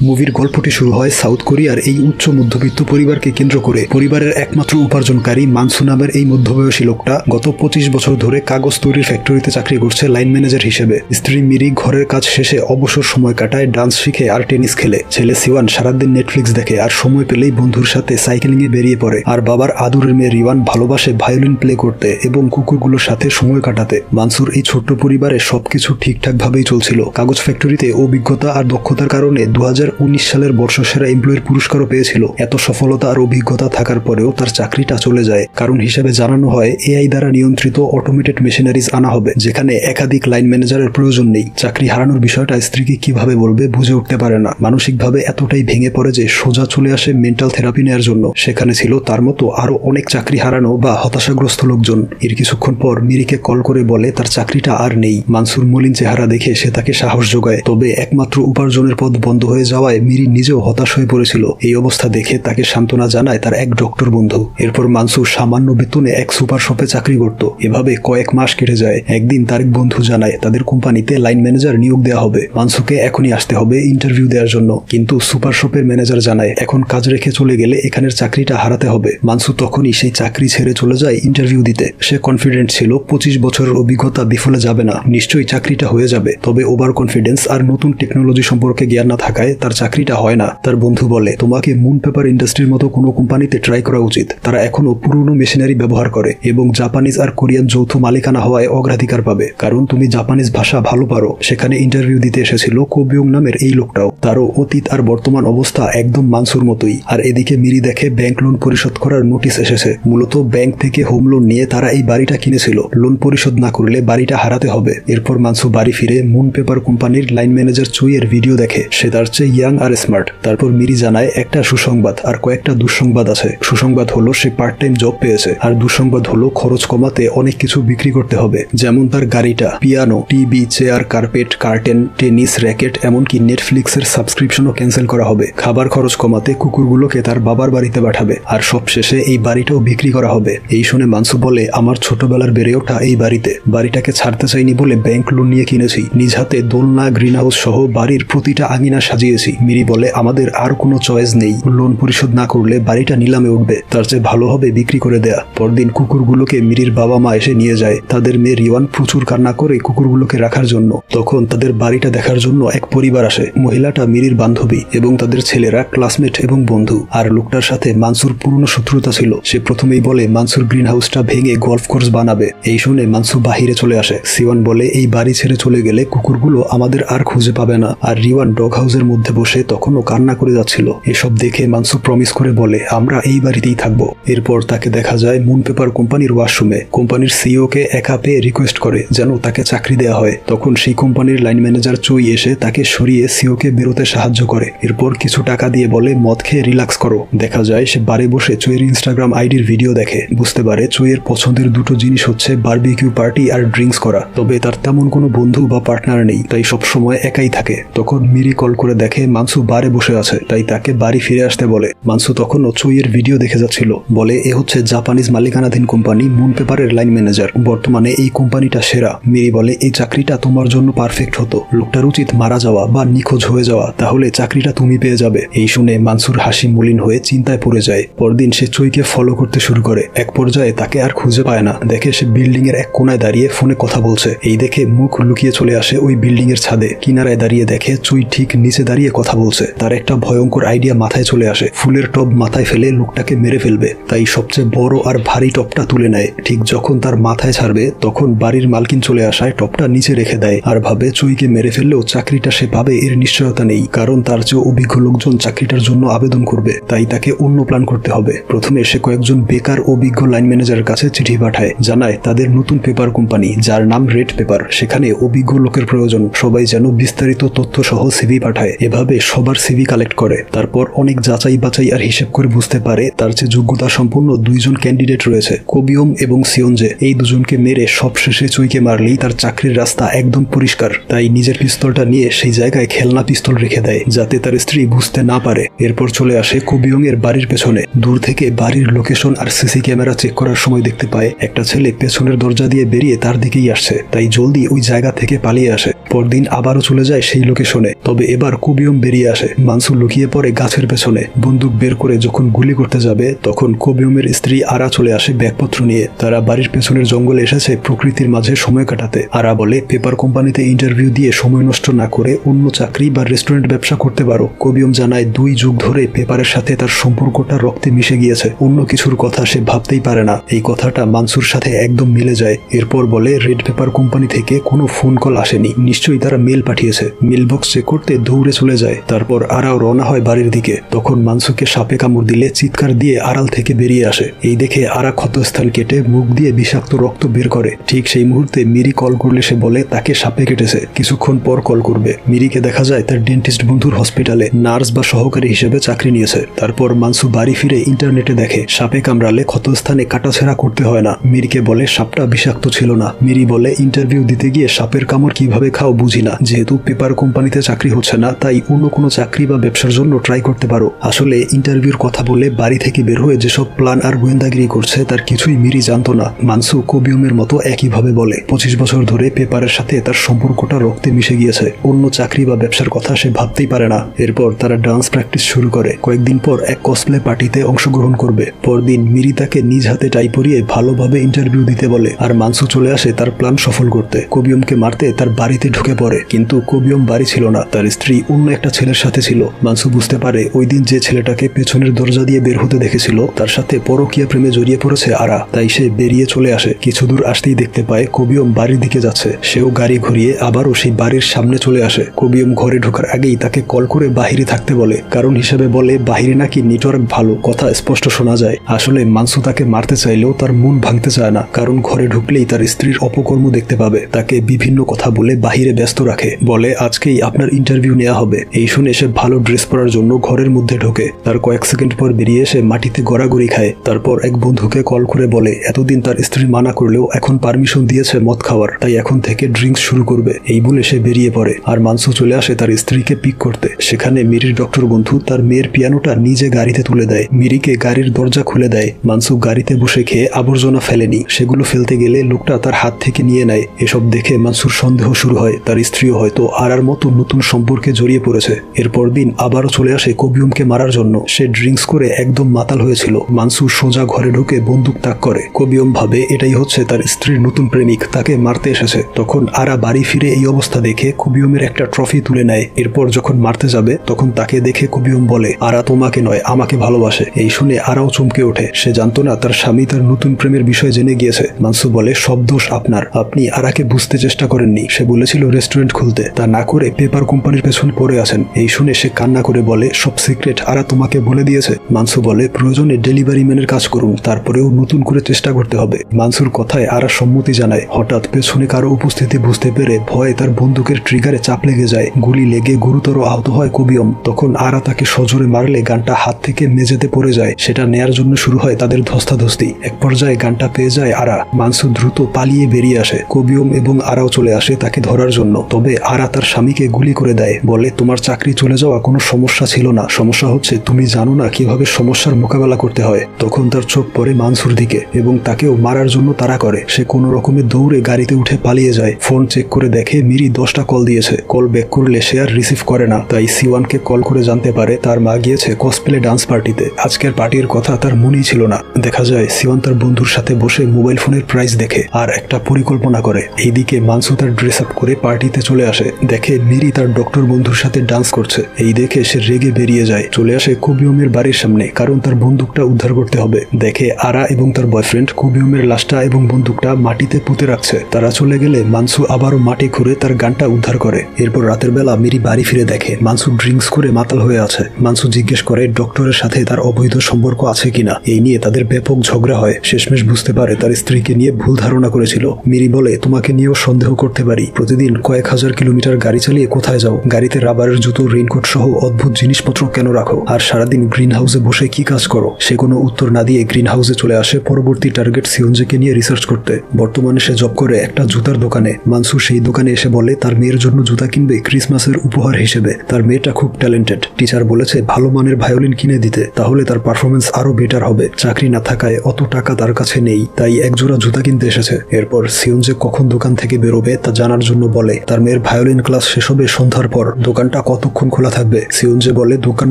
মুভির গল্পটি শুরু হয় সাউথ কোরিয়ার এই উচ্চ মধ্যবিত্ত পরিবারকে কেন্দ্র করে। পরিবারের একমাত্র উপার্জনকারী মানসু নামের এই মধ্যবয়সী লোকটা গত 25 বছর ধরে কাগজ তৈরির ফ্যাক্টরিতে চাকরি করছে লাইন ম্যানেজার হিসেবে। স্ত্রী মিরি ঘরের কাজ শেষে অবসর সময় কাটায়, ডান্স শিখে আর টেনিস খেলে। ছেলে সিওয়ান সারাদিন নেটফ্লিক্স দেখে আর সময় পেলেই বন্ধুর সাথে সাইকেলিং এ বেরিয়ে পড়ে। আর বাবার আদরের মেয়ে রিওয়ান ভালোবাসে ভায়োলিন প্লে করতে এবং কুকুরগুলোর সাথে সময় কাটাতে। মানসুর এই ছোট্ট পরিবারে সবকিছু ঠিকঠাক ভাবেই চলছিল। কাগজ ফ্যাক্টরিতে অভিজ্ঞতা আর দক্ষতার কারণে 2019 সালের বর্ষসেরা এমপ্লয়ির পুরস্কারও পেয়েছিল। এত সফলতা আর অভিজ্ঞতা থাকার পরেও তার চাকরিটা চলে যায়। কারণ হিসেবে জানানো হয় এআই দ্বারা নিয়ন্ত্রিত অটোমেটেড মেশিনারিজ আনা হবে, যেখানে একাধিক লাইন ম্যানেজারের প্রয়োজন নেই। চাকরি হারানোর বিষয়টা স্ত্রীকে কিভাবে বলবে বুঝে উঠতে পারে না। মানসিকভাবে এতটাই ভেঙে পড়ে যে সোজা চলে আসে মেন্টাল থেরাপি নেওয়ার জন্য। সেখানে ছিল তার মতো আরো অনেক চাকরি হারানো বা হতাশাগ্রস্ত লোকজন। এর কিছুক্ষণ পর মিরিকে কল করে বলে তার চাকরিটা আর নেই। মানসুর মলিন চেহারা দেখে সে তাকে সাহস যোগায়, তবে একমাত্র উপার্জনের পথ বন্ধ হয়ে যাওয়ায় মিরি নিজেও হতাশ হয়ে পড়েছিল। এই অবস্থা দেখে তাকে সান্ত্বনা জানায় তার এক ডক্টর বন্ধু। এরপর মানসুর সামান্য বেতনে এক সুপার শপে চাকরি করত। এভাবে কয়েক মাস কেটে যায়। একদিন তার এক বন্ধু জানায় তাদের কোম্পানিতে লাইন ম্যানেজার নিয়োগ দেওয়া হবে। মানসুকে এখনই আসতে হবে ইন্টারভিউ দেওয়ার জন্য। কিন্তু সুপার শপের ম্যানেজার জানায় এখন কাজ রেখে চলে গেলে এখানের চাকরিটা হারাতে হবে। মানসু তখনই সেই চাকরি ছেড়ে চলে যায় ইন্টারভিউ দিতে। সে কনফিডেন্ট ছিল 25 বছরের অভিজ্ঞতা বিফলে যাবে না, নিশ্চয়ই চাকরিটা হয়ে যাবে। তবে ওভার কনফিডেন্স আর নতুন টেকনোলজি সম্পর্কে জ্ঞান না থাকায় তার চাকরিটা হয় না। তার বন্ধু বলে তোমাকে মুন পেপার ইন্ডাস্ট্রির মতো কোনো কোম্পানিতে ট্রাই করা উচিত। তারা এখনো পুরনো মেশিনারি ব্যবহার করে এবং জাপানিজ আর কোরিয়ান যৌথ মালিকানা হওয়ায় অগ্রাধিকার পাবে, কারণ তুমি জাপানিজ ভাষা ভালো পারো। সেখানে ইন্টারভিউ দিতে এসেছিল কোবিয়ং নামের এই লোকটাও। তারও অতীত আর বর্তমান অবস্থা একদম মানসুর মতোই। আর এদিকে মিরি দেখে ব্যাংক লোন পরিশোধ করার নোটিশ এসেছে। মূলত ব্যাংক থেকে হোম লোন নিয়ে তারা এই বাড়িটা কিনেছিল। লোন পরিশোধ না করলে বাড়িটা হারাতে হবে। এরপর মানসু বাড়ি ফিরে মুন পেপার কোম্পানির লাইন ম্যানেজার চুইয়ের ভিডিও দেখে। সে তার চেয়ে ইয়াং আর স্মার্ট। তারপর মিরি জানায় একটা সুসংবাদ আর কয়েকটা দুঃসংবাদ আছে। সুসংবাদ হলো সে পার্ট টাইম জব পেয়েছে, আর দুঃসংবাদ হলো খরচ কমাতে অনেক কিছু বিক্রি করতে হবে, যেমন তার গাড়িটা, piano, TV, chair, carpet, curtain, tennis racket, এমনকি নেটফ্লিক্সের সাবস্ক্রিপশনও ক্যান্সেল করা হবে। খাবার খরচ কমাতে কুকুরগুলোকে তার বাবার বাড়িতে পাঠাবে, আর সবশেষে এই বাড়িটাও বিক্রি করা হবে। এই শুনে মানসু বলে আমার ছোটবেলার বেড়ে ওঠা এই বাড়িতে। বাড়িটাকে ছাড়তে চাইনি বলে ব্যাংক লোন নিয়ে কিনেছি। নিজ হাতে দোলনা, গ্রিন হাউস সহ বাড়ির প্রতিটা আঙিনা সাজিয়েছি। মিরি বলে আমাদের আর কোনো চয়েস নেই। লোন পরিশোধ না করলে বাড়িটা নিলামে উঠবে, তার চেয়ে ভালো হবে বিক্রি করে দেয়া। পরদিন কুকুরগুলোকে মিরির বাবা মা এসে নিয়ে যায়। তাদের মেয়ে রিওয়ান প্রচুর কান্না করে কুকুরগুলোকে রাখার জন্য। তখন তাদের বাড়িটা দেখার জন্য এক পরিবার আসে। মহিলাটা মিরির বান্ধবী এবং তাদের ছেলেরা ক্লাসমেট এবং বন্ধু। আর লোকটার সাথে মানসুর পুরনো শত্রুতা ছিল। সে প্রথমেই বলে মানসুর গ্রিন হাউসটা ভেঙে গলফ কোর্স বানাবে। এই শুনে মানসু বাহিরে চলে আসে। সিওয়ান বলে এই বাড়ি ছেড়ে চলে গেলে কুকুরগুলো আমাদের আর খুঁজে পাবে না। আর রিওয়ান ডগ হাউসের মধ্যে বসে তখনও কান্না করে যাচ্ছিল। এসব দেখে মানসু প্রমিস করে বলে আমরা এই বাড়িতেই থাকবো। এরপর তাকে দেখা যায় মুন পেপার কোম্পানির ওয়াশরুমে। কোম্পানির সিইও কে একা পেয়ে রিকোয়েস্ট করে যেন তাকে চাকরি দেওয়া হয়। তখন সেই কোম্পানির লাইন ম্যানেজার চুই এসে তাকে সরিয়ে সিইও কে বেরোতে সাহায্য করে। এরপর কিছু টাকা দিয়ে বলে মদ খেয়ে রিল্যাক্স করো। দেখা যায় সে বারে বসে চুইয়ের ইনস্টাগ্রাম আইডির ভিডিও দেখে। বুঝতে পারে চুইয়ের পছন্দের দুটো জিনিস হচ্ছে বারবিকিউ পার্টি আর ড্রিঙ্কস করা। তবে তার তেমন কোনো বন্ধু বা পার্টনার নেই, তাই সবসময় একাই থাকে। তখন মিরি কল করে দেখে মানসু বারে বসে আছে, তাই তাকে বাড়ি ফিরে আসতে বলে। মানসু তখনও চুইয়ের ভিডিও দেখে যাচ্ছিল। বলে এ হচ্ছে জাপানিজ মালিকানাধীন কোম্পানি মুন পেপারের লাইন ম্যানেজার। বর্তমানে এই কোম্পানিটা সেরা। মিরি বলে এই চাকরিটা তোমার জন্য পারফেক্ট হতো। লোকটার উচিত মারা যাওয়া বা নিখোঁজ হয়ে যাওয়া, তাহলে চাকরিটা তুমি পেয়ে যাবে। এই শুনে মানসুর হাসি মলিন হয়ে চিন্তায় পড়ে যায়। পরদিন সে চুইকে ফলো করতে শুরু করে। এক পর্যায়ে তাকে আর খুঁজে পায় না। দেখে সে বিল্ডিং এর এক কোনায় দাঁড়িয়ে ফোনে কথা বলছে। এই দেখে মুখ লুকিয়ে চলে আসে ওই বিল্ডিং এর ছাদে। কিনারায় দাঁড়িয়ে দেখে চুই ঠিক নিচে দাঁড়িয়ে কথা বলছে। তার একটা ভয়ঙ্কর আইডিয়া মাথায় চলে আসে। ফুলের টব মাথায় ফেলে লোকটাকে মেরে ফেলবে। তাই সবচেয়ে বড় আর ভারী টপটা তুলে নেয়। ঠিক যখন তার মাথায় ছাড়বে তখন বাড়ির মালকিন চলে আসায় টপটা নিচে রেখে দেয়। আর ভাবে চুইকে মেরে ফেললেও চাকরিটা সে পাবে এর নিশ্চয়তা নেই, কারণ তার চেয়ে অভিজ্ঞ লোকজন চাকরিটার জন্য আবেদন করবে। তাই তাকে অন্য প্ল্যান করতে হবে। প্রথমে সে কয়েকজন বেকার অভিজ্ঞ লাইন ম্যানেজারের কাছে চিঠি পাঠায়। জানায় তাদের নতুন পেপার কোম্পানি, যার নাম রেড পেপার, সেখানে অভিজ্ঞ লোকের প্রয়োজন। সবাই যেন বিস্তারিত তথ্য সহ সিভি পাঠায়। এভাবে সবার সিভি কালেক্ট করে। তারপর অনেক যাচাই বাছাই আর হিসেব করে বুঝতে পারে তার চেয়ে যোগ্যতা সম্পন্ন দুইজন ক্যান্ডিডেট রয়েছে, কোবিয়ম এবং সিওনজে। এই দুজনকে মেরে সবশেষে চুইকে মারলেই তার চাকরির রাস্তা একদম পরিষ্কার। তাই নিজের পিস্তলটা নিয়ে সেই জায়গায় খেলনা পিস্তল রেখে দেয়, যাতে তার স্ত্রী বুঝতে না পারে। এরপর চলে আসে কোবিয়ং এর বাড়ির পেছনে। দূর থেকে বাড়ির লোকেশন আর সিসি ক্যামেরা চেক করার সময় দেখতে পায় একটা ছেলে পেছনের দরজা দিয়ে বেরিয়ে তার দিকেই আসছে। তাই জলদি ওই জায়গা থেকে পালিয়ে আসে। পরদিন আবারও চলে যায় সেই লোকেশনে। তবে এবার কোবিয়ং কবিয়ম বেরিয়ে আসে। মানসুর লুকিয়ে পড়ে গাছের পেছনে। বন্দুক বের করে যখন গুলি করতে যাবে তখন কবিয়মের স্ত্রী আরা চলে আসে ব্যাগপত্র নিয়ে। তারা বাড়ির পেছনের জঙ্গলে এসেছে প্রকৃতির মাঝে সময় কাটাতে। আরা বলে পেপার কোম্পানিতে ইন্টারভিউ দিয়ে সময় নষ্ট না করে অন্য চাকরি বা রেস্টুরেন্ট ব্যবসা করতে পারো। কবিয়ম জানায় 2 যুগ ধরে পেপারের সাথে তার সম্পর্কটা রক্তে মিশে গিয়েছে। অন্য কিছুর কথা সে ভাবতেই পারে না। এই কথাটা মানসুর সাথে একদম মিলে যায়। এরপর বলে রেড পেপার কোম্পানি থেকে কোনো ফোন কল আসেনি, নিশ্চয়ই তারা মেল পাঠিয়েছে। মেল বক্স চেক করতে দৌড়ে চলে যায়। তারপর আরাও রওনা হয় বাড়ির দিকে। তখন মানসুকে সাপে কামড় দিলে চিৎকার দিয়ে আড়াল থেকে বেরিয়ে আসে। এই দেখে আরা ক্ষতস্থান কেটে মুখ দিয়ে বিষাক্ত রক্ত বের করে। ঠিক সেই মুহূর্তে মিরি কল করলে সে বলে তাকে সাপে কেটেছে, কিছুক্ষণ পর কল করবে। মিরিকে দেখা যায় তার ডেন্টিস্ট বন্ধুর হসপিটালে নার্স বা সহকারী হিসেবে চাকরি নিয়েছে। তারপর মানসু বাড়ি ফিরে ইন্টারনেটে দেখে সাপে কামড়ালে ক্ষতস্থানে কাটাছেঁড়া করতে হয় না। মিরিকে বলে সাপটা বিষাক্ত ছিল না। মিরি বলে ইন্টারভিউ দিতে গিয়ে সাপের কামড় কিভাবে খাও বুঝি না, যেহেতু পেপার কোম্পানিতে চাকরি হচ্ছে না তাই অন্য কোনো চাকরি বা ব্যবসার জন্য ট্রাই করতে পারো। আসলে ইন্টারভিউর কথা বলে বাড়ি থেকে বের হয়ে যেসব প্ল্যান আর গোয়েন্দাগিরি করছে তার কিছুই মিরি জানতো না। মানসু কবিয়মের মতো একইভাবে বলে 25 বছর ধরে পেপারের সাথে তার সম্পর্কটা রক্তে মিশে গিয়েছে। অন্য চাকরি বা ব্যবসার কথা সে ভাবতেই পারে না। এরপর তারা ডান্স প্র্যাকটিস শুরু করে। কয়েকদিন পর এক কসপ্লে পার্টিতে অংশগ্রহণ করবে। পরদিন মিরি তাকে নিজ হাতে টাই পরিয়ে ভালোভাবে ইন্টারভিউ দিতে বলে আর মানসু চলে আসে তার প্ল্যান সফল করতে। কবিয়মকে মারতে তার বাড়িতে ঢুকে পড়ে, কিন্তু কবিয়ম বাড়ি ছিল না, তার স্ত্রী অন্য একটা ছেলের সাথে ছিল। মানসু বুঝতে পারে ওই দিন যে ছেলেটাকে পেছনের দরজা দিয়ে বের হতে দেখেছিল তার সাথে পরকীয়া প্রেমে জড়িয়ে পড়েছে আরা। তাই সে বেরিয়ে চলে আসে। কিছু দূর আসতেই দেখতে পায় কবিয়ম বাড়ির দিকে যাচ্ছে। সেও গাড়ি ঘুরিয়ে আবারও সেই বাড়ির সামনে চলে আসে। কবিয়ম ঘরে ঢোকার আগেই তাকে কল করে বাহিরে থাকতে বলে, কারণ হিসেবে বলে বাহিরে নাকি নেটওয়ার্ক ভালো, কথা স্পষ্ট শোনা যায়। আসলে মানসু তাকে মারতে চাইলেও তার মন ভাঙতে চায় না, কারণ ঘরে ঢুকলেই তার স্ত্রীর অপকর্ম দেখতে পাবে। তাকে বিভিন্ন কথা বলে বাহিরে ব্যস্ত রাখে। বলে আজকেই আপনার ইন্টারভিউ নেওয়া হবে। এই শুনে সে ভালো ড্রেস পরার জন্য ঘরের মধ্যে ঢোকে। তার কয়েক সেকেন্ড পর বেরিয়ে এসে মাটিতে গড়াগড়ি খায়। তারপর এক বন্ধুকে কল করে বলে এতদিন তার স্ত্রী মানা করলেও এখন পারমিশন দিয়েছে মদ খাওয়ার, তাই এখন থেকে ড্রিঙ্কস শুরু করবে। এই বলে সে বেরিয়ে পড়ে আর মানসু চলে আসে তার স্ত্রীকে পিক করতে। সেখানে মিরির ডক্টর বন্ধু তার মেয়ের পিয়ানোটা নিজে গাড়িতে তুলে দেয়। মিরিকে গাড়ির দরজা খুলে দেয়। মানসু গাড়িতে বসে খেয়ে আবর্জনা ফেলেনি, সেগুলো ফেলতে গেলে লোকটা তার হাত থেকে নিয়ে নেয়। এসব দেখে মানসুর সন্দেহ শুরু হয় তার স্ত্রীও হয়তো আরার মতো নতুন সম্পর্কে জড়িয়ে পড়েছে। এরপর দিন আবারও চলে আসে কবিয়মকে মারার জন্য। সে ড্রিঙ্কস করে একদম মাতাল হয়েছিল। মানসু সোজা ঘরে ঢুকে বন্দুক তাক করে। কবিয়ম ভাবে এটাই হচ্ছে তার স্ত্রীর নতুন প্রেমিক, তাকে মারতে এসেছে। তখন আরা বাড়ি ফিরে এই অবস্থা দেখে কবিয়মের একটা ট্রফি তুলে নেয়। এরপর যখন মারতে যাবে তখন তাকে দেখে কবিয়ম বলে আরা তোমাকে নয় আমাকে ভালোবাসে। এই শুনে আরাও চমকে ওঠে। সে জানতো না তার স্বামী তার নতুন প্রেমের বিষয়ে জেনে গিয়েছে। মানসু বলে সব দোষ আপনার, আপনি আরাকে বুঝতে চেষ্টা করেননি। সে বলেছিল রেস্টুরেন্ট খুলতে, তা না করে পেপার কোম্পানির পেছনে পড়ে আছেন। এই শুনে সে কান্না করে বলে সব সিক্রেট আরা তোমাকে বলে দিয়েছে। মানসু বলে প্রয়োজনে ডেলিভারি ম্যানের কাজ করুন, তারপরেও নতুন করে চেষ্টা করতে হবে। মানসুর কথায় আরা সম্মতি জানায়। হঠাৎ পেছনে কারো উপস্থিতি বুঝতে পেরে ভয়ে তার বন্দুকের ট্রিগারে চাপ লেগে যায়। গুলি লেগে গুরুতর আহত হয় কবিয়ম। তখন আরা তাকে সজোরে মারলে গানটা হাত থেকে মেঝেতে পড়ে যায়। সেটা নেয়ার জন্য শুরু হয় তাদের ধস্তাধস্তি। এক পর্যায়ে গানটা পেয়ে যায় আরা। মানসু দ্রুত পালিয়ে বেরিয়ে আসে। কবিয়ম এবং আরাও চলে আসে তাকে ধরার জন্য। তবে আরা তার স্বামীকে গুলি করে দেয়। বলে তোমার চাকরি চলে যাওয়া কোনো সমস্যা ছিল না, সমস্যা হচ্ছে তুমি জানো না কিভাবে সমস্যার মোকাবেলা করতে হয়। তখন তার চোখ পড়ে মানসুর দিকে এবং তাকেও মারার জন্য তাড়া করে। সে কোনো রকমে দৌড়ে গাড়িতে উঠে পালিয়ে যায়। ফোন চেক করে দেখে মিরি 10টা কল দিয়েছে। কল ব্যাক করলে সে আর রিসিভ করে না। তাই সিওয়ানকে কল করে জানতে পারে তার মা গিয়েছে কসপ্লে ডান্স পার্টিতে। আজকের পার্টির কথা তার মনেই ছিল না। দেখা যায় সিওয়ান তার বন্ধুর সাথে বসে মোবাইল ফোনের প্রাইস দেখে আর একটা পরিকল্পনা করে। এইদিকে মানসু তার ড্রেস আপ করে পার্টিতে চলে আসে। দেখে মিরি তার ডক্টর বন্ধুর সাথে ডান্স করছে। এই দেখে সে রেগে বেরিয়ে যায়। চলে আসে কবিয়মের বাড়ির সামনে, কারণ তার বন্দুকটা উদ্ধার করতে হবে। দেখে আরা এবং তার বয়ফ্রেন্ড কবিয়মের লাশটা এবং বন্দুকটা মাটিতে পুঁতে রাখছে। তারা চলে গেলে মানসু আবারও মাটি খুঁড়ে তার গানটা উদ্ধার করে। এরপর রাতের বেলা মিরি বাড়ি ফিরে দেখে মানসু ড্রিঙ্কস করে মাতাল হয়ে আছে। মানসু জিজ্ঞেস করে ডক্টরের সাথে তার অবৈধ সম্পর্ক আছে কিনা। এই নিয়ে তাদের ব্যাপক ঝগড়া হয়। শেষমেশ বুঝতে পারে তার স্ত্রীকে নিয়ে ভুল ধারণা করেছিল। মিরি বলে তোমাকে নিয়েও সন্দেহ করতে পারি। প্রতিদিন কয়েক হাজার কিলোমিটার গাড়ি চালিয়ে কোথায় যাও? গাড়িতে রাবারের জুতো, রেইনকোট সহ অদ্ভুত জিনিসপত্র কেন রাখো? আর সারাদিন গ্রিন হাউসে বসে কি কাজ করো? সে কোনো উত্তর না দিয়ে গ্রিন হাউসে চলে আসে পরবর্তী টার্গেট সিওনজেকে নিয়ে রিসার্চ করতে। বর্তমানে সে জব করে একটা জুতার দোকানে। মানসু সেই দোকানে এসে বলে তার মেয়ের জন্য জুতা কিনবে ক্রিসমাসের উপহার হিসেবে। তার মেয়েটা খুব ট্যালেন্টেড, টিচার বলেছে ভালো মানের ভায়োলিন কিনে দিতে, তাহলে তার পারফরমেন্স আরো বেটার হবে। চাকরি না থাকায় অত টাকা তার কাছে নেই, তাই একজোড়া জুতা কিনতে এসেছে। এরপর সিওনজে কখন দোকান থেকে বেরোবে তা জানার জন্য বলে তার মেয়ের ভায়োলিন ক্লাস শেষ হবে সন্ধ্যার পর। দোকানটা কতক্ষণ খোলা থাকবে? সিওনজে বলে দোকান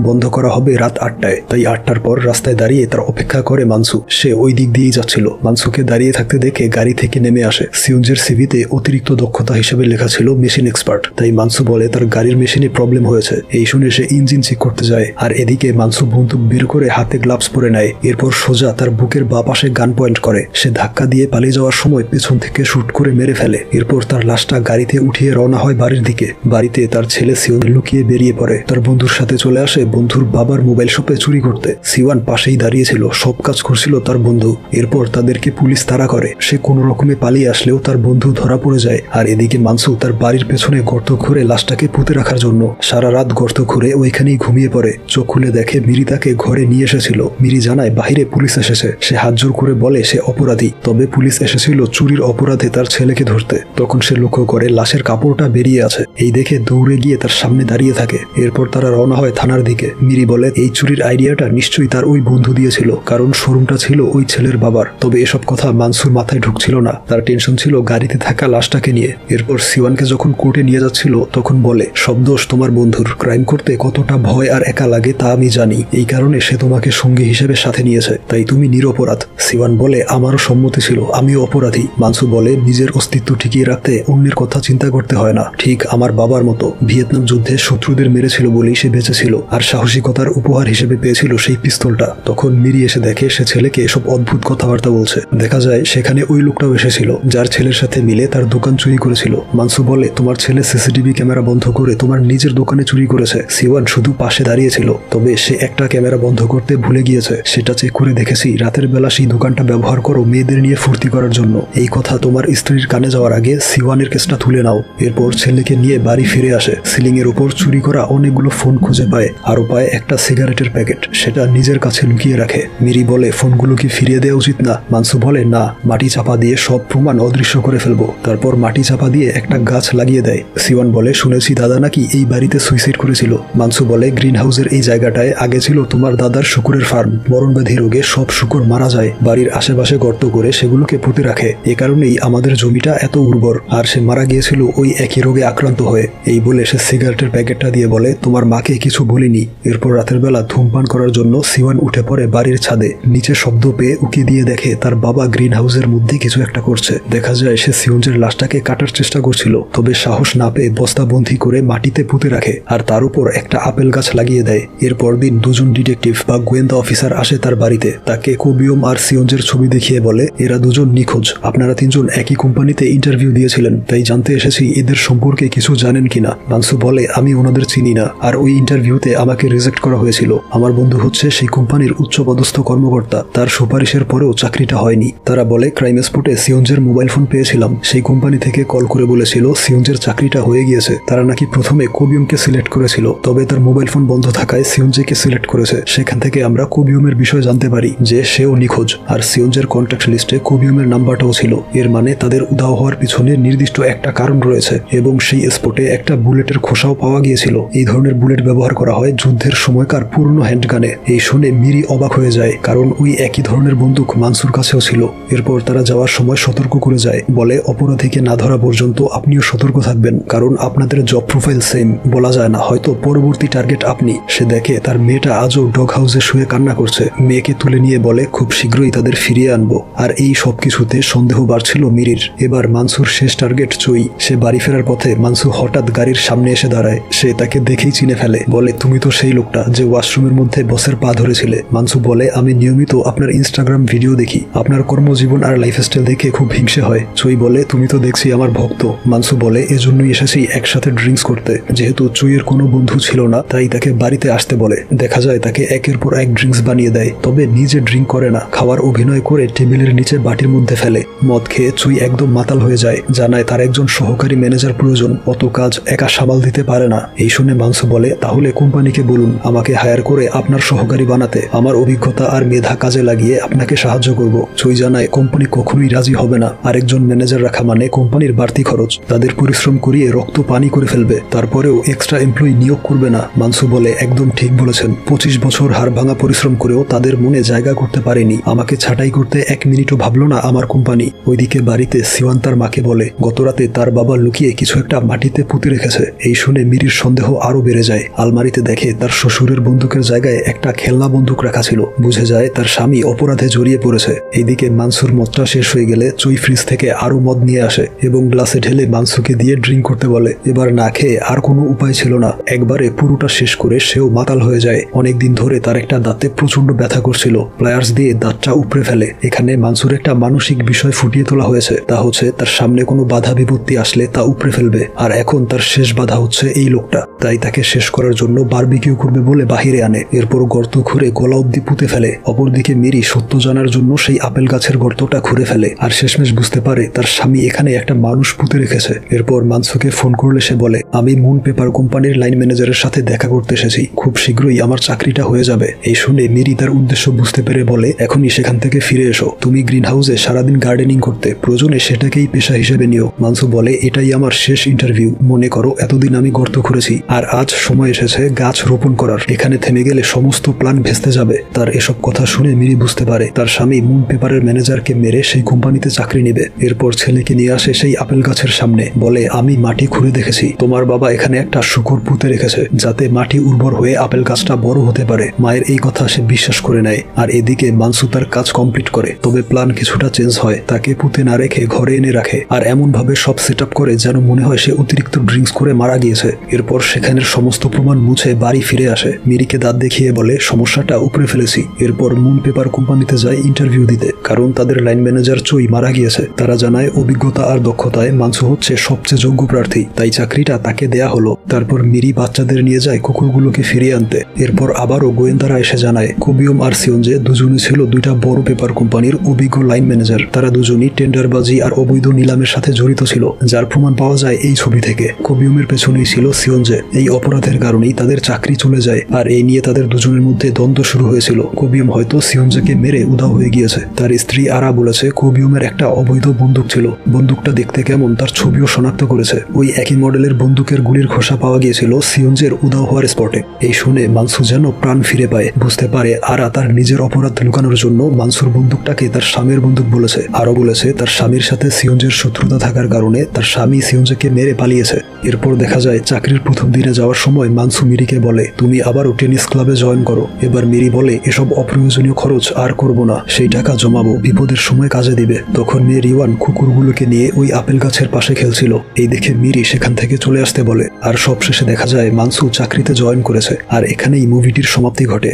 বন্ধ করা হবে রাত 8টায়। তাই 8টার পর রাস্তায় দাঁড়িয়ে তার অপেক্ষা করে মানসু। সে ওই দিক দিয়েই যাচ্ছিল। মানসুকে দাঁড়িয়ে থাকতে দেখে গাড়ি থেকে নেমে আসে। সিওনজের সিভিতে অতিরিক্ত দক্ষতা হিসেবে লেখা ছিল মেশিন এক্সপার্ট। তাই মানসু বলে তার গাড়ির মেশিনে প্রবলেম হয়েছে। এই শুনে সে ইঞ্জিন চেক করতে যায়। আর এদিকে মানসু বন্দুক বের করে হাতে গ্লাভস পরে নেয়। এরপর সোজা তার বুকের বাঁ পাশে গান পয়েন্ট করে। সে ধাক্কা দিয়ে পালিয়ে যাওয়ার সময় পেছন থেকে শুট করে মেরে ফেলে। এরপর তার লাশটা গাড়িতে উঠিয়ে রওনা হয় বাড়ির দিকে। বাড়িতে তার ছেলে সিওন লুকিয়ে বেরিয়ে পড়ে। তার বন্ধুর সাথে চলে আসে বন্ধুর বাবার মোবাইল শপে চুরি করতে। সিওয়ান পাশেই দাঁড়িয়েছিল, সব কাজ করছিল তার বন্ধু। এরপর তাদেরকে পুলিশ তাড়া করে। সে কোনো রকমে পালিয়ে আসলেও তার বন্ধু ধরা পড়ে যায়। আর এদিকে মানসু তার বাড়ির পেছনে গর্ত খুঁড়ে লাশটাকে পুঁতে রাখার জন্য সারা রাত গর্ত খুঁড়ে ওইখানেই ঘুমিয়ে পড়ে। চোখ খুলে দেখে মিরি তাকে ঘরে নিয়ে এসেছিল। মিরি জানায় বাহিরে পুলিশ এসেছে। সে হাত জোর করে বলে সে অপরাধী, তবে পুলিশ এসেছিল চুরির অপরাধে তার ছেলেকে ধরতে। তখন সে লক্ষ্য করে লাশের কাপড়টা বেরিয়ে আছে। এই দেখে দৌড়ে গিয়ে তার সামনে দাঁড়িয়ে থাকে। এরপর তারা রওনা হয় থানার দিকে। মিরি বলে এই চুরির আইডিয়াটা নিশ্চয়ই তার ওই বন্ধু দিয়েছিল, কারণ শোরুমটা ছিল ওই ছেলের বাবার। তবে এসব কথা মানসুর মাথায় ঢুকছিল না। তার টেনশন ছিল গাড়িতে থাকা লাশটাকে নিয়ে। এরপর সিওয়ানকে যখন কোর্টে নিয়ে যাচ্ছিল তখন বলে সব দোষ তোমার বন্ধুর। ক্রাইম করতে কতটা ভয় আর একা লাগে তা আমি জানি। এই কারণে সে তোমাকে সঙ্গী হিসেবে সাথে নিয়েছে। তাই তুমি নিরপরাধ। সিওয়ান বলে আমারও সম্মতি ছিল, আমিও অপরাধী। মানসু বলে নিজের অস্তিত্ব টিকিয়ে রাখতে অন্যের কথা চিন্তা করতে হয় না, ঠিক আমার বাবার মতো। ভিয়েতনাম যুদ্ধে শত্রুদের মেরেছিল বলেই সে বেঁচেছিল, আর সাহসিকতার উপহার হিসেবে পেয়েছিল সেই পিস্তলটা। তখন মিরি এসে দেখে সে ছেলেকে এসব অদ্ভুত কথাবার্তা বলছে। দেখা যায় সেখানে ওই লোকটাও এসেছিল, যার ছেলের সাথে মিলে তার দোকান চুরি করেছিল। মানসু বলে তোমার ছেলে সিসিটিভি ক্যামেরা বন্ধ করে তোমার নিজের দোকানে চুরি করেছে। সিওয়ান শুধু পাশে দাঁড়িয়েছিল, তবে সে একটা ক্যামেরা বন্ধ করতে ভুলে গিয়েছে। সেটা চেক করে দেখেছি রাতের বেলা সেই দোকানটা ব্যবহার করো মেয়েদের নিয়ে ফুর্তি করার জন্য। এই কথা তোমার স্ত্রীর কানে যাওয়ার আগে সিওয়ানের কেসটা তুলে নাও। এরপর ছেলেকে নিয়ে বাড়ি ফিরে আসে। সিলিং এর উপর চুরি করা অনেকগুলো ফোন খুঁজে পায়। আরো পায় একটা সিগারেটের প্যাকেট। সেটা নিজের কাছে লুকিয়ে রাখে। মিরি বলে ফোনগুলো কি ফিরিয়ে দেওয়া উচিত না? মানসু বলে না, মাটি চাপা দিয়ে সব প্রমাণ অদৃশ্য করে ফেলবো। তারপর মাটি চাপা দিয়ে একটা গাছ লাগিয়ে দেয়। সিওয়ান বলে শুনেছি দাদা নাকি এই বাড়িতে সুইসাইড করেছিল। মানসু বলে গ্রিন হাউসের এই জায়গাটায় আগে ছিল তোমার দাদার শুকুরের ফার্ম। মরণব্যাধি রোগে সব শুকুর মারা যায়। বাড়ির আশেপাশে গর্ত করে সেগুলোকে পুঁতে রাখে। এ কারণেই আমাদের জমিটা এত উর্বর। আর সে মারা গিয়েছিল ওই একই রোগে আক্রান্ত হয়ে। এই বলে সে সিগারেটের প্যাকেটটা দিয়ে বলে তোমার মাকে কিছু বলিনি। এরপর রাতের বেলা ধূমপান করার জন্য সিওয়ান উঠে পড়ে বাড়ির ছাদে। নিচে শব্দ পেয়ে উকি দিয়ে দেখে তার বাবা গ্রিন হাউসের মধ্যে কিছু একটা করছে। দেখা যায় সে সিওনজের লাশটাকে কাটার চেষ্টা করছিল, তবে সাহস না পেয়ে বস্তাবন্ধি করে মাটিতে পুঁতে রাখে আর তার উপর একটা আপেল গাছ লাগিয়ে দেয়। এরপর দিন দুজন ডিটেকটিভ বা গোয়েন্দা অফিসার আসে তার বাড়িতে। তাকে কোবিয়ম আর সিওনজের ছবি দেখিয়ে বলে এরা দুজন নিখোঁজ। আপনারা তিনজন একই কোম্পানিতে ইন্টারভিউ দিয়েছিলেন, তাই জানতে এসেছি এদের সম্পর্কে কিছু জানেন কিনা। মানসু বলে আমি ওনাদের চিনি না, আর ওই ইন্টারভিউতে আমাকে রিজেক্ট করা হয়েছিল। আমার বন্ধু হচ্ছে সেই কোম্পানির উচ্চপদস্থ কর্মকর্তা, তার সুপারিশের পরেও চাকরিটা হয়নি। তারা বলে ক্রাইম স্পটে সিওনজের মোবাইল ফোন পেয়েছিলাম। সেই কোম্পানি থেকে কল করে বলেছিল সিওনজের চাকরিটা হয়ে গিয়েছে। তারা নাকি প্রথমে কোবিয়মকে সিলেক্ট করেছিল, তবে তার মোবাইল ফোন বন্ধ থাকায় সিওনজেকে সিলেক্ট করেছে। সেখান থেকে আমরা কোবিয়মের বিষয়ে জানতে পারি যে সেও নিখোঁজ, আর সিওনজের কন্ট্যাক্ট লিস্টে কোবিয়মের নাম্বারটাও ছিল। এর মানে তাদের উধাও হওয়ার পিছনে নির্দিষ্ট একটা কারণ রয়েছে, এবং সেই স্পটে একটা বুলেটের খোসাও পাওয়া গিয়েছিল। এই ধরনের বুলেট ব্যবহার করা হয় যুদ্ধের সময়কার পুরনো হ্যান্ডগানে। এই শুনে মিরি অবাক হয়ে যায়, কারণ ওই একই ধরনের বন্দুক মানসুর কাছেও ছিল। এরপর তারা যাওয়ার সময় সতর্ক করে যায়, বলে অপরাধীকে না ধরা পর্যন্ত আপনিও সতর্ক থাকবেন, কারণ আপনাদের জব প্রোফাইল সেম। বলা যায় না, হয়তো পরবর্তী টার্গেট আপনি। সে দেখে তার মেয়েটা আজও ডগ হাউসে শুয়ে কান্না করছে। মেয়েকে তুলে নিয়ে বলে খুব শীঘ্রই তাদের ফিরিয়ে আনবো। আর এই সব কিছুতে সন্দেহ বাড়ছিল মিরির। এবার মানসুর শেষ টার্গেট চুই। সে বাড়ি ফেরার পথে মানসু হঠাৎ গাড়ির সামনে এসে দাঁড়ায়। সে তাকে দেখেই চিনে ফেলে, বলে তুমি তো সেই লোকটা যে ওয়াশরুমের মধ্যে বসের পা ধরেছিলে। মানসু বলে আমি নিয়মিত আপনার ইনস্টাগ্রাম ভিডিও দেখি, আপনার কর্মজীবন আর লাইফস্টাইল দেখে খুব হিংসে হয়। চুই বলে তুমি তো দেখছি আমার ভক্ত। মানসু বলে এজন্যই এসেছি একসাথে ড্রিঙ্কস করতে। যেহেতু চুইয়ের কোনো বন্ধু ছিল না, তাই তাকে বাড়িতে আসতে বলে। দেখা যায় তাকে একের পর এক ড্রিঙ্কস বানিয়ে দেয়, তবে নিজে ড্রিঙ্ক করে না, খাওয়ার অভিনয় করে টেবিলের নিচে বাটির মধ্যে ফেলে। মদ খেয়ে চুই একদম মাতাল হয়ে যায়। জানায় তার একজন সহকারী ম্যানেজার প্রয়োজন, অত কাজ একা সামাল দিতে পারে না। এই শুনে মানসু বলে তাহলে কোম্পানিকে বলুন আমাকে হায়ার করে আপনার সহকারী বানাতে। আমার অভিজ্ঞতা আর মেধা কাজে লাগিয়ে আপনাকে সাহায্য করব। চুই জানায় কোম্পানি কখনোই রাজি হবে না। আরেকজন ম্যানেজার রাখা মানে কোম্পানির বাড়তি খরচ। তাদের পরিশ্রম করিয়ে রক্ত পানি করে ফেলবে, তারপরেও এক্সট্রা এমপ্লয়ি নিয়োগ করবে না। মানসু বলে একদম ঠিক বলেছেন। 25 বছর হাড় ভাঙা পরিশ্রম করেও তাদের মনে জায়গা করতে পারেনি। আমাকে ছাঁটাই করতে 1 মিনিটও ভাবলো না আমার কোম্পানি। ওইদিকে বাড়িতে সিওয়ান তার মাকে বলে গতরাতে তার বাবা লুকিয়ে কিছু একটা মাটিতে পুঁতে রেখেছে। এই শুনে মিরি মিরির সন্দেহ আরো বেড়ে যায়। আলমারিতে দেখে তার শ্বশুরের বন্দুকের জায়গায় একটা খেলনা বন্দুক রাখা ছিল। বুঝে যায় তার স্বামী অপরাধে জড়িয়ে পড়েছে। এইদিকে মানসুর মদটা শেষ হয়ে গেলে চুই ফ্রিজ থেকে আরো মদ নিয়ে আসে এবং গ্লাসে ঢেলে মানসুকে দিয়ে ড্রিঙ্ক করতে বলে। এবার না খেয়ে আর কোনো উপায় ছিল না, একবারে পুরোটা শেষ করে সেও মাতাল হয়ে যায়। অনেকদিন ধরে তার একটা দাঁতে প্রচন্ড ব্যথা করছিল, প্লায়ার্স দিয়ে দাঁতটা উপড়ে ফেলে। এখানে মানসুর একটা মানসিক বিষয় ফুটিয়ে তোলা হয়েছে, তা হচ্ছে তার সামনে কোনো বাধা বিপত্তি আসলে তা উপড়ে ফেলবে। আর এখন তার শেষ বাধা হচ্ছে এই লোকটা, তাই তাকে শেষ করার জন্য বারবিকিউ করবে বলে বাহিরে আনে। এরপর গর্ত খুঁড়ে গলা অব্দি পুঁতে ফেলে। অপরদিকে মিরি সত্য জানার জন্য সেই আপেল গাছের গর্তটা খুঁড়ে ফেলে আর শেষমেশ বুঝতে পারে তার স্বামী এখানে একটা মানুষ পুঁতে রেখেছে। এরপর মানসুকে ফোন করলে সে বলে, আমি মুন পেপার কোম্পানির লাইন ম্যানেজারের সাথে দেখা করতে এসেছি, খুব শীঘ্রই আমার চাকরিটা হয়ে যাবে। এই শুনে মিরি তার উদ্দেশ্য বুঝতে পেরে বলে, এখনই সেখান থেকে ফিরে এসো, তুমি গ্রিন হাউসে সারাদিন গার্ডেনিং করতে, প্রয়োজনে সেটাকেই পেশা হিসেবে নিও। মানসু বলে, এটাই আমার শেষ ইন্টারভিউ, মনে করো এতদিন আমি গর্ত খুঁড়েছি আর আজ সময় এসেছে গাছ রোপণ করার, এখানে থেমে গেলে সমস্ত প্ল্যান ভেস্তে যাবে। তার এসব কথা শুনে মিরি বুঝতে পারে তার স্বামী মুন পেপারের ম্যানেজারকে মেরে সেই কোম্পানিতে চাকরি নেবে। এরপর ছেলেকে নিয়ে আসে সেই আপেল গাছের সামনে, বলে, আমি মাটি খুঁড়ে দেখেছি, তোমার বাবা এখানে একটা শুকর পুঁতে রেখেছে যাতে মাটি উর্বর হয়ে আপেল গাছটা বড় হতে পারে। মায়ের এই কথা সে বিশ্বাস করে নেয়। আর এদিকে মানসু তার কাজ কমপ্লিট করে, তবে প্ল্যান কিছুটা চেঞ্জ হয়, তাকে পুঁতে না রেখে ঘরে এনে রাখে আর এমন ভাবে সব সেট আপ করে যেন মনে হয় সে অতিরিক্ত ড্রিঙ্কস করে মারা গিয়েছে। এরপর সেখানের সমস্ত প্রমাণ মুছে বাড়ি ফিরে আসে। মিরিকে দাঁত দেখিয়ে বলে, সমস্যাটা উপরে ফেলেছি। এরপর মুন পেপার কোম্পানিতে যায় ইন্টারভিউ দিতে, কারণ তাদের লাইন ম্যানেজার চই মারা গিয়েছে। তারা জানায় অভিজ্ঞতা আর দক্ষতায় মানসু হচ্ছে সবচেয়ে যোগ্য প্রার্থী, তাই চাকরিটা তাকে দেয়া হলো। তারপর মিরি বাচ্চাদের নিয়ে যায় কুকুরগুলোকে ফিরিয়ে আনতে। এরপর আবারও গোয়েন্দারা এসে জানায় কোবিয়ম আর সিয়নজে দুজনই ছিল দুইটা বড় পেপার কোম্পানির অভিজ্ঞ লাইন ম্যানেজার। তারা দুজনই টেন্ডারবাজি আর অবৈধ নিলামের সাথে জড়িত ছিল, যার প্রমাণ পাওয়া যায় এই ছবি থেকে। কোবিয়মের পেছনেই ছিল সিয়নজে। এই অপরাধের কারণেই তাদের চাকরি চলে যায় আর এই নিয়ে তাদের দুজনের মধ্যে দ্বন্দ্ব শুরু হয়েছিল। কোবিয়ম হয়তো সিয়নজেকে মেরে উধাও হয়ে গিয়েছে। তার স্ত্রী আরা বলেছে কোবিয়মের একটা অবৈধ বন্দুক ছিল, বন্দুকটা দেখতে কেমন তার ছবিও শনাক্ত করেছে। ওই একই মডেলের বন্দুকের গুলির খোসা পাওয়া গিয়েছিল সিয়নজের উধাও হওয়ার স্পটে। এই শুনে মানসু যেন প্রাণ ফিরে পায়, বুঝতে পারে আরা তার নিজের অপরাধ লুকানোর জন্য মানসুর বন্দুকটাকে তার স্বামীর বন্দুক বলেছে। আরো বলেছে তার স্বামীর সাথে সিয়নজের শত্রুতা থাকার কারণে তার স্বামী সিয়নজেকে মেরে পালিয়েছে। এরপর দেখা যায় চাকরির প্রথম দিনে যাওয়ার সময় মানসু মিরিকে বলে, তুমি আবারও টেনিস ক্লাবে জয়েন করো। এবার মিরি বলে, এসব অপ্রয়োজনীয় খরচ আর করব না, সেই টাকা জমাবো, বিপদের সময় কাজে দিবে। তখন মেয়ে রিওয়ান কুকুরগুলোকে নিয়ে ওই আপেল গাছের পাশে খেলছিল। এই দেখে মিরি সেখান থেকে চলে আসতে বলে। আর সবশেষে দেখা যায় মানসু চাকরিতে জয়েন করেছে। আর এখানেই মুভিটির সমাপ্তি ঘটে।